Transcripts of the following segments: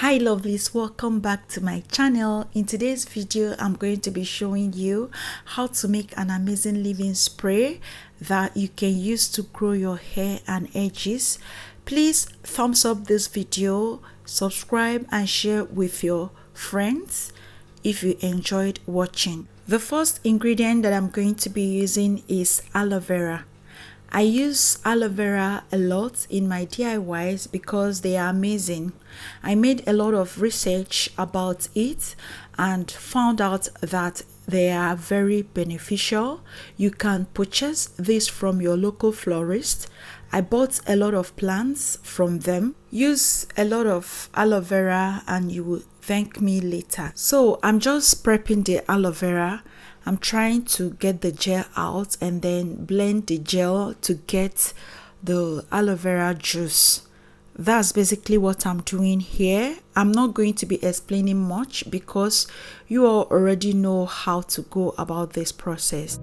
Hi lovelies, welcome back to my channel. In today's video I'm going to be showing you how to make an amazing leave-in spray that you can use to grow your hair and edges. Please thumbs up this video, subscribe and share with your friends if you enjoyed watching. The first ingredient that I'm going to be using is aloe vera. I use aloe vera a lot in my DIYs because they are amazing. I made a lot of research about it and found out that they are very beneficial. You can purchase this from your local florist. I bought a lot of plants from them. Use a lot of aloe vera and you will thank me later. So I'm just prepping the aloe vera. I'm trying to get the gel out and then blend the gel to get the aloe vera juice. That's basically what I'm doing here. I'm not going to be explaining much because you all already know how to go about this process.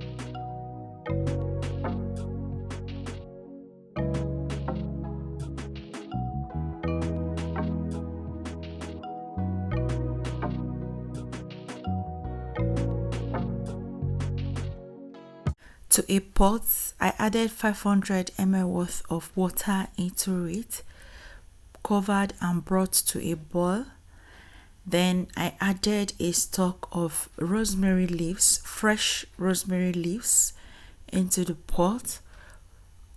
To a pot, I added 500 ml worth of water into it, covered and brought to a boil. Then I added a stalk of rosemary leaves, fresh rosemary leaves, into the pot,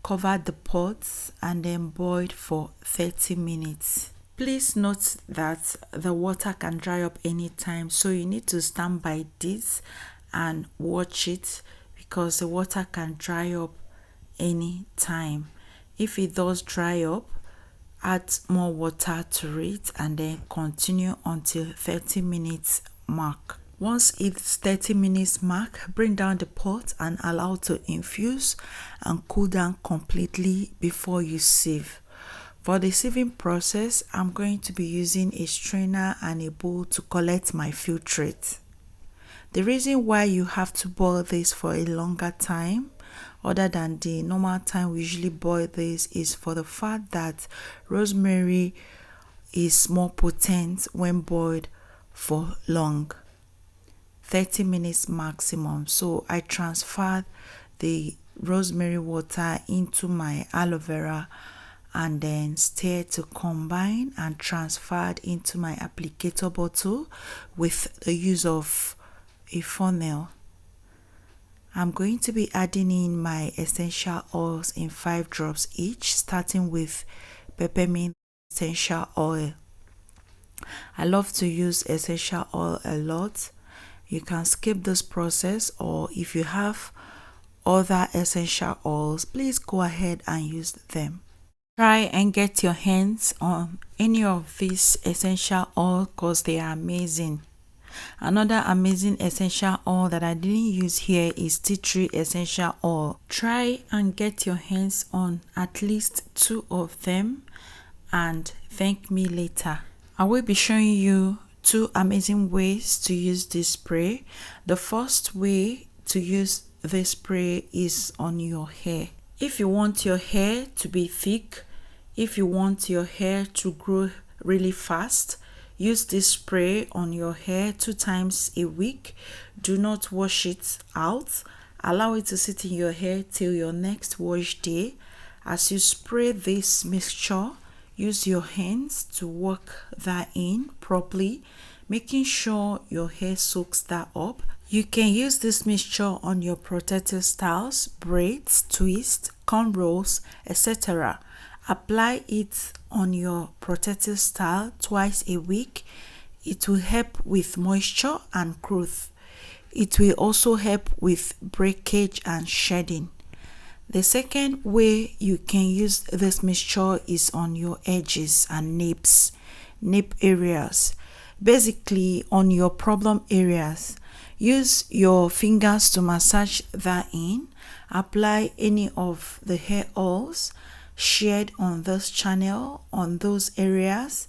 covered the pot and then boiled for 30 minutes. Please note that the water can dry up anytime, so you need to stand by this and watch it, because the water can dry up any time. If it does dry up, add more water to it and then continue until 30 minutes mark. Once it's 30 minutes mark, bring down the pot and allow to infuse and cool down completely before you sieve. For the sieving process, I'm going to be using a strainer and a bowl to collect my filtrate. The reason why you have to boil this for a longer time other than the normal time we usually boil this is for the fact that rosemary is more potent when boiled for long, 30 minutes maximum. So I transferred the rosemary water into my aloe vera and then stirred to combine and transferred into my applicator bottle with the use of a funnel. I'm going to be adding in my essential oils in 5 drops each, starting with peppermint essential oil. I love to use essential oil a lot. You can skip this process, or if you have other essential oils, please go ahead and use them. Try and get your hands on any of these essential oils because they are amazing. Another amazing essential oil that I didn't use here is tea tree essential oil. Try and get your hands on at least 2 of them and thank me later. I will be showing you 2 amazing ways to use this spray. The first way to use this spray is on your hair. If you want your hair to be thick, if you want your hair to grow really fast, use this spray on your hair 2 times a week. Do not wash it out. Allow it to sit in your hair till your next wash day. As you spray this mixture, use your hands to work that in properly, making sure your hair soaks that up. You can use this mixture on your protective styles, braids, twists, cornrows, etc. Apply it on your protective style twice a week. It will help with moisture and growth. It will also help with breakage and shedding. The second way you can use this mixture is on your edges and nape areas. Basically on your problem areas. Use your fingers to massage that in. Apply any of the hair oils shared on this channel on those areas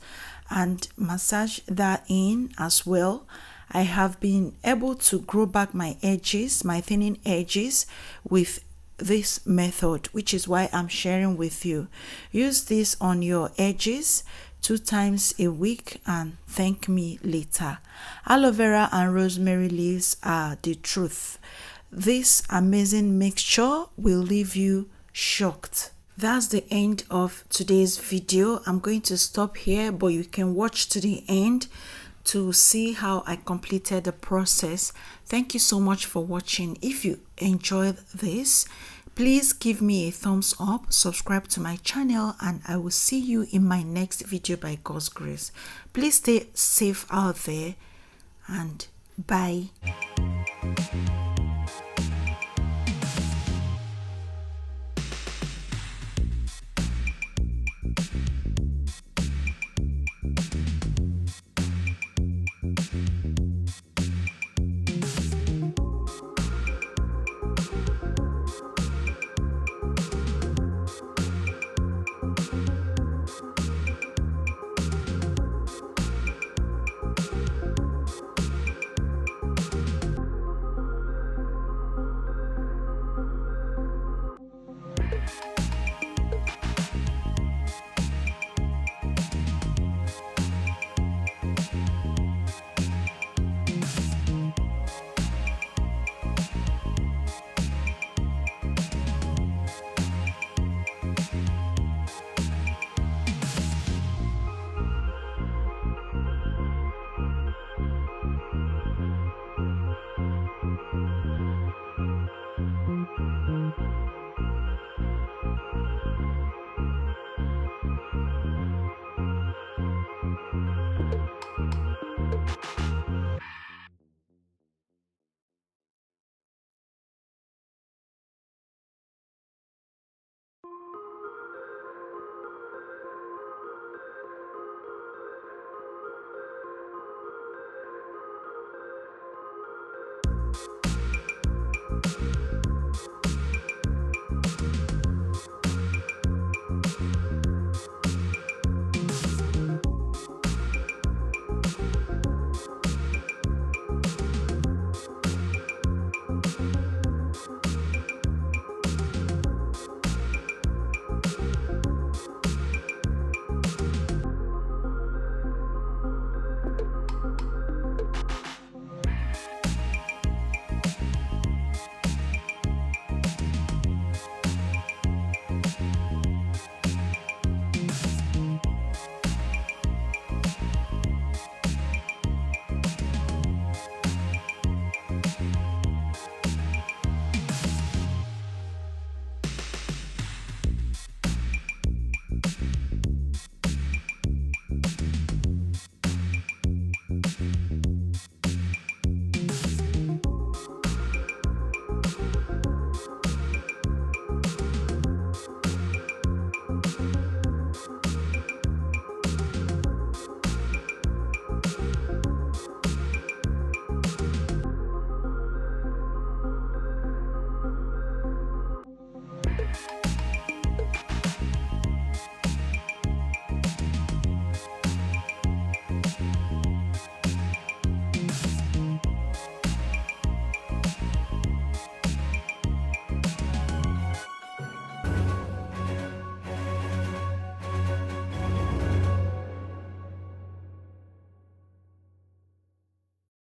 and massage that in as well. I have been able to grow back my edges, my thinning edges, with this method, which is why I'm sharing with you. Use this on your edges 2 times a week and thank me later. Aloe vera and rosemary leaves are the truth. This amazing mixture will leave you shocked. That's the end of today's video. I'm going to stop here, but you can watch to the end to see how I completed the process. Thank you so much for watching. If you enjoyed this, please give me a thumbs up, subscribe to my channel, and I will see you in my next video by God's grace. Please stay safe out there, and bye.